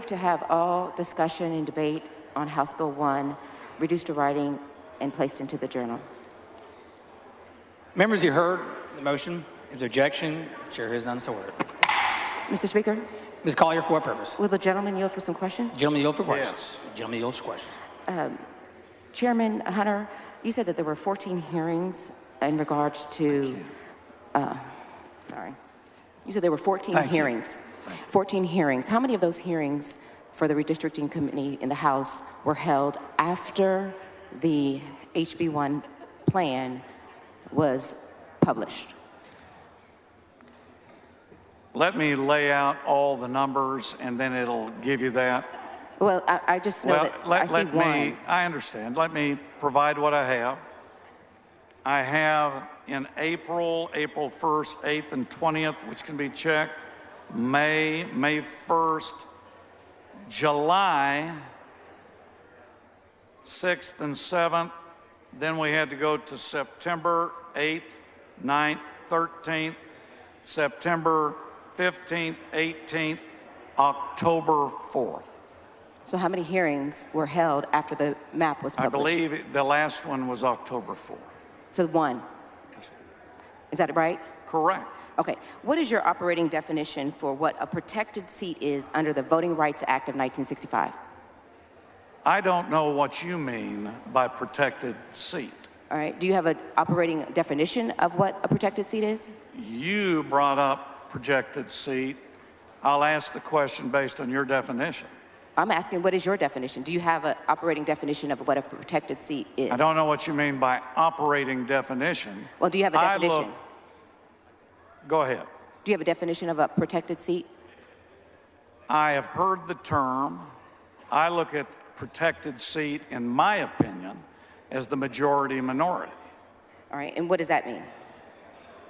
move to have all discussion and debate on House Bill 1 reduced to writing and placed into the journal. Members, you heard the motion. If there's objection, the chair has none so ordered. Mr. Speaker, Ms. Collier, for what purpose? will the gentleman yield for some questions? Gentleman yield for questions. Yes. Gentleman yields for questions. Chairman Hunter, you said that there were 14 hearings in regards to, sorry. You said there were 14 hearings. 14 hearings. How many of those hearings for the redistricting committee in the House were held after the HB1 plan was published? Let me lay out all the numbers, and then it'll give you that. Well, I just know that I see one. I understand. Let me provide what I have. I have in April 1st, 8th, and 20th, which can be checked, May 1st, July 6th and 7th. Then we had to go to September 8th, 9th, 13th, September 15th, 18th, October 4th. So how many hearings were held after the map was published? I believe the last one was October 4th. So one. Yes. Is that right? Correct. Okay. What is your operating definition for what a protected seat is under the Voting Rights Act of 1965? I don't know what you mean by protected seat. All right. Do you have an operating definition of what a protected seat is? You brought up projected seat. I'll ask the question based on your definition. I'm asking, what is your definition? Do you have an operating definition of what a protected seat is? I don't know what you mean by operating definition. Well, do you have a definition? Go ahead. Do you have a definition of a protected seat? I have heard the term. I look at protected seat, in my opinion, as the majority minority. All right. And what does that mean?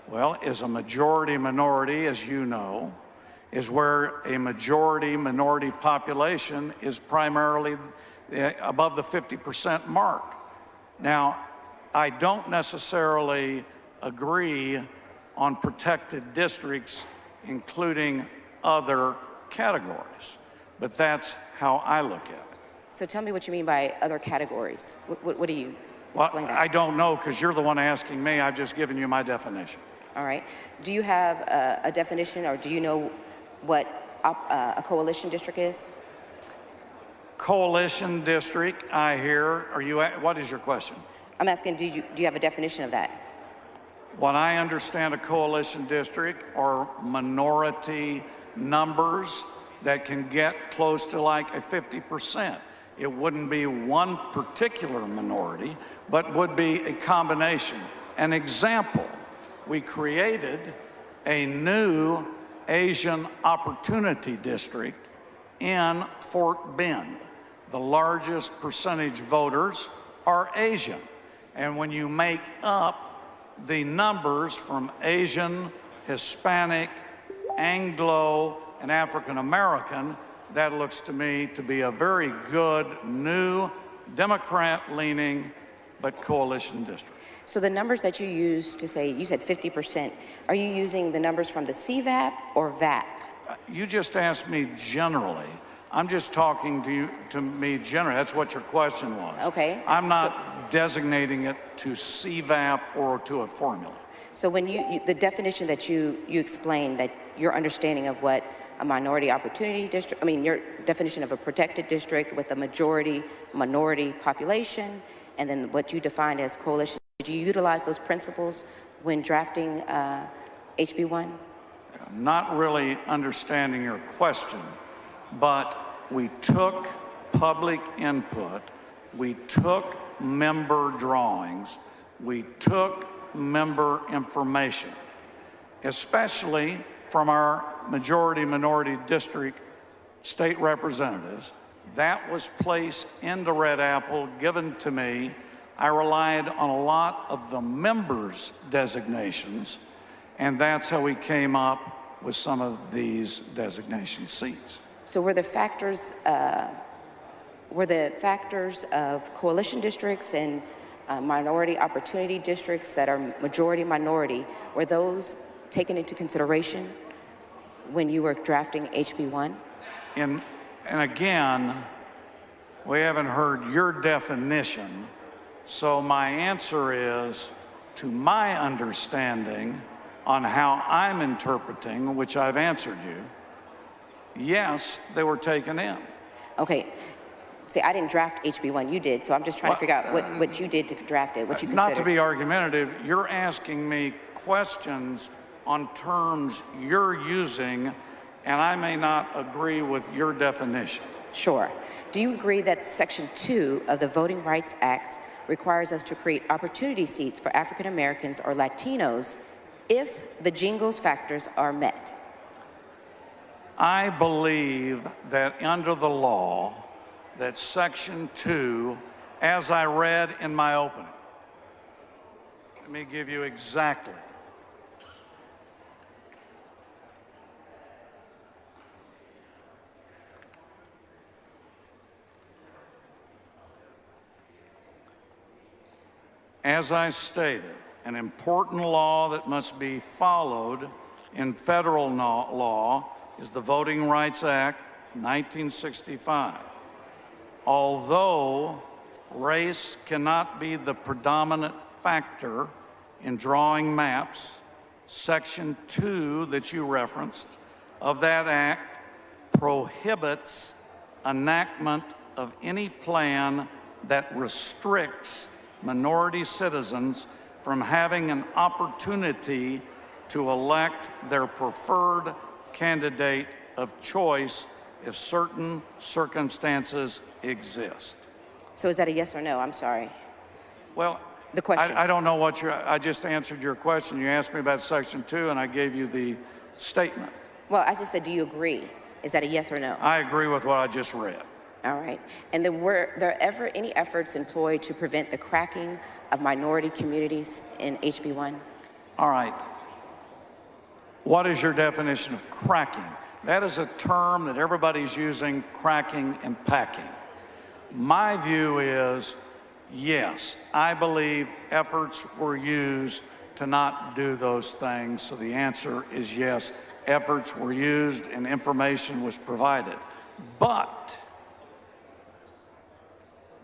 Well, as a majority minority, as you know, is where a majority minority population is primarily above the 50% mark. Now, I don't necessarily agree on protected districts, including other categories, but that's how I look at it. So tell me what you mean by other categories. What do you explain that? I don't know, because you're the one asking me. I've just given you my definition. All right. Do you have a definition, or do you know what a coalition district is? Coalition district, I hear. What is your question? I'm asking, do you have a definition of that? What I understand a coalition district are minority numbers that can get close to like a 50%. It wouldn't be one particular minority, but would be a combination. An example, we created a new Asian Opportunity District in Fort Bend. The largest percentage voters are Asian. And when you make up the numbers from Asian, Hispanic, Anglo, and African American, that looks to me to be a very good, new, Democrat-leaning, but coalition district. So the numbers that you use to say, you said 50%, are you using the numbers from the CVAP or VAP? You just asked me generally. I'm just talking to me generally. That's what your question was. Okay. I'm not designating it to CVAP or to a formula. So when the definition that you explained, that your understanding of what a minority opportunity district, your definition of a protected district with a majority minority population, and then what you defined as coalition, did you utilize those principles when drafting HB1? I'm not really understanding your question, but we took public input, we took member drawings, we took member information, especially from our majority minority district state representatives. That was placed into Red Apple, given to me. I relied on a lot of the members' designations, and that's how we came up with some of these designation seats. So were the factors of coalition districts and minority opportunity districts that are majority minority, were those taken into consideration when you were drafting HB1? And again, we haven't heard your definition, so my answer is, to my understanding on how I'm interpreting, which I've answered you, yes, they were taken in. Okay. See, I didn't draft HB1, you did, so I'm just trying to figure out what you did to draft it, what you considered. Not to be argumentative, you're asking me questions on terms you're using, and I may not agree with your definition. Sure. Do you agree that Section 2 of the Voting Rights Act requires us to create opportunity seats for African Americans or Latinos if the jingles factors are met? I believe that under the law, that Section 2, as I read in my opening, let me give you exactly. As I stated, an important law that must be followed in federal law is the Voting Rights Act, 1965. Although race cannot be the predominant factor in drawing maps, Section 2 that you referenced of that act prohibits enactment of any plan that restricts minority citizens from having an opportunity to elect their preferred candidate of choice if certain circumstances exist. So is that a yes or no? I'm sorry. Well, the question. I don't know what I just answered your question. You asked me about Section 2 and I gave you the statement. Well, I just said, do you agree? Is that a yes or no? I agree with what I just read. All right. And were there ever any efforts employed to prevent the cracking of minority communities in HB1? All right. What is your definition of cracking? That is a term that everybody's using, cracking and packing. My view is, yes, I believe efforts were used to not do those things. So the answer is yes, efforts were used and information was provided. But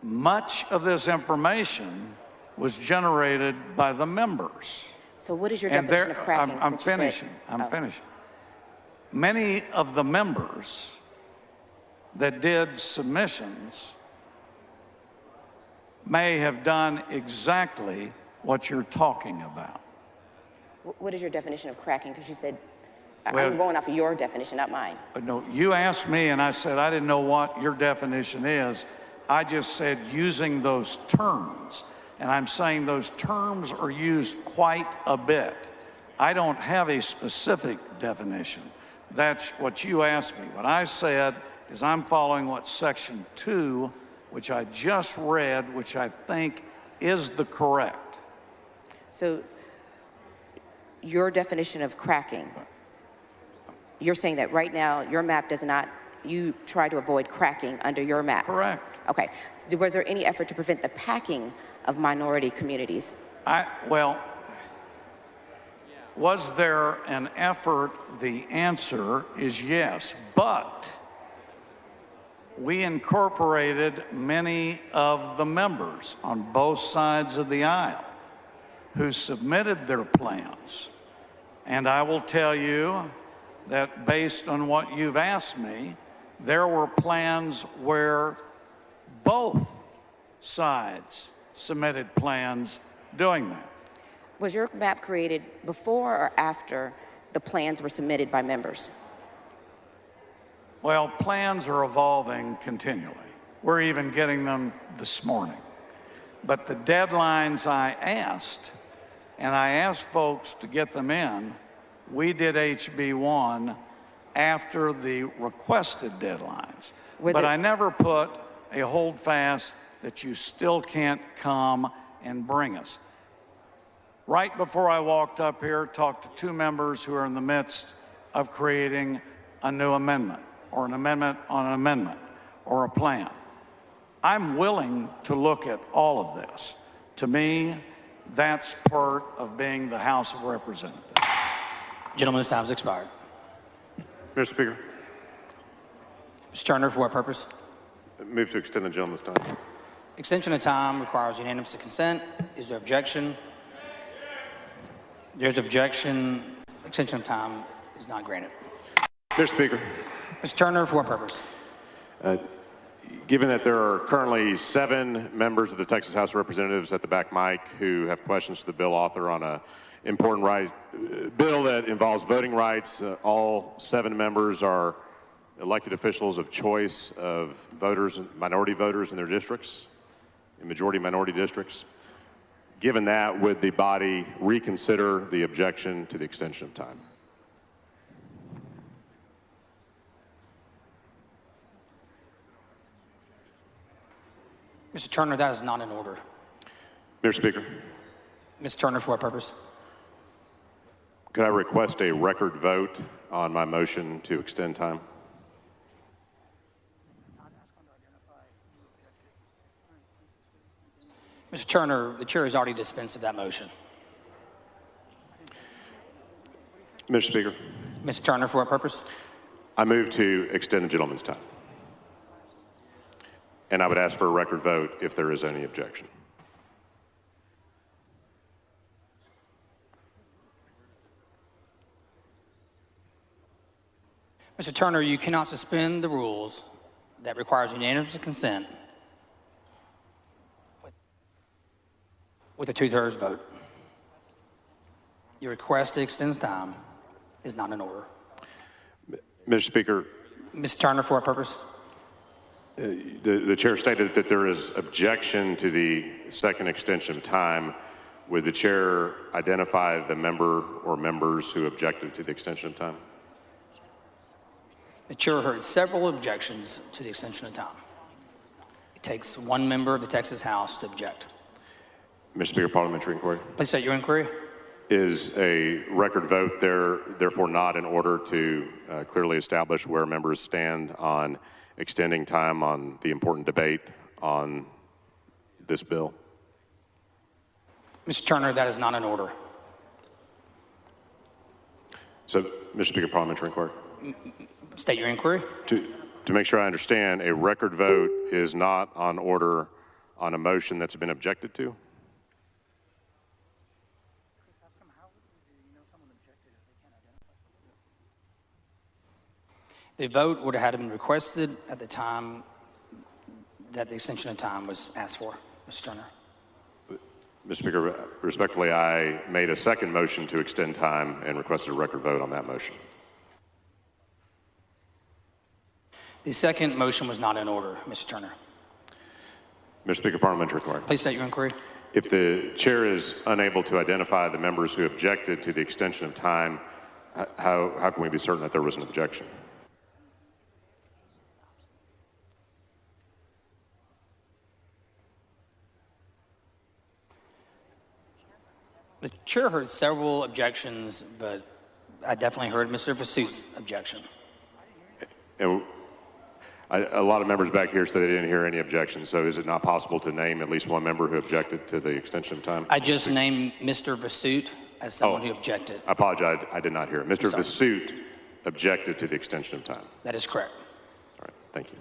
much of this information was generated by the members. So what is your definition of cracking? I'm finishing. Many of the members that did submissions may have done exactly what you're talking about. What is your definition of cracking? Because you said, Well, I'm going off of your definition, not mine. No, you asked me and I said I didn't know what your definition is. I just said using those terms. And I'm saying those terms are used quite a bit. I don't have a specific definition. That's what you asked me. What I said is I'm following what Section 2, which I just read, which I think is the correct. So your definition of cracking, you're saying that right now your map does not, you try to avoid cracking under your map? Correct. Okay. Was there any effort to prevent the packing of minority communities? Well, was there an effort? The answer is yes, but we incorporated many of the members on both sides of the aisle who submitted their plans. And I will tell you that based on what you've asked me, there were plans where both sides submitted plans doing that. Was your map created before or after the plans were submitted by members? Well, plans are evolving continually. We're even getting them this morning. But the deadlines I asked, and I asked folks to get them in, we did HB1 after the requested deadlines. But I never put a hold fast that you still can't come and bring us. Right before I walked up here, talked to two members who are in the midst of creating a new amendment or an amendment on an amendment or a plan. I'm willing to look at all of this. To me, that's part of being the House of Representatives. Gentleman's time has expired. Mr. Speaker. Mr. Mr. Turner, for what purpose? Move to extend the gentleman's time. Extension of time requires unanimous consent. Is there objection? There's objection. Extension of time is not granted. Mr. Speaker, Mr. Turner, for what purpose? given that there are currently 7 members of the Texas House of Representatives at the back mic who have questions to the bill author on a important bill that involves voting rights, all 7 members are elected officials of choice of voters, minority voters in their districts, in majority minority districts. Given that, would the body reconsider the objection to the extension of time? Mr. Turner, that is not in order. Mr. Speaker, Mr. Turner, for what purpose? could I request a record vote on my motion to extend time? Mr. Turner, the chair has already dispensed of that motion. Mr. Speaker, Mr. Turner, for what purpose? I move to extend the gentleman's time. And I would ask for a record vote if there is any objection. Mr. Turner, you cannot suspend the rules that requires unanimous consent with a 2/3 vote. Your request to extend time is not in order. Mr. Speaker, Mr. Turner, for what purpose? the chair stated that there is objection to the second extension of time. Would the chair identify the member or members who objected to the extension of time? The chair heard several objections to the extension of time. It takes one member of the Texas House to object. Mr. Speaker, parliamentary inquiry. Please state your inquiry. Is a record vote therefore not in order to clearly establish where members stand on extending time on the important debate on this bill? Mr. Turner, that is not in order. So, Mr. Speaker, parliamentary inquiry. State your inquiry. To make sure I understand, a record vote is not on order on a motion that's been objected to? The vote would have had been requested at the time that the extension of time was asked for, Mr. Turner. Mr. Speaker, respectfully, I made a second motion to extend time and requested a record vote on that motion. The second motion was not in order, Mr. Turner. Mr. Speaker, parliamentary inquiry. Please state your inquiry. If the chair is unable to identify the members who objected to the extension of time, how can we be certain that there was an objection? The chair heard several objections, but I definitely heard Mr. Vassout's objection. And a lot of members back here said they didn't hear any objections. So is it not possible to name at least one member who objected to the extension of time? I just named Mr. Vassout as someone who objected. I apologize. I did not hear it. Mr. Vassout objected to the extension of time. That is correct. All right. Thank you.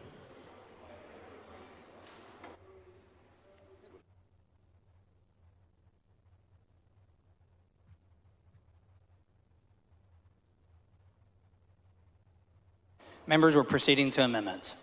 Members, we're proceeding to amendments.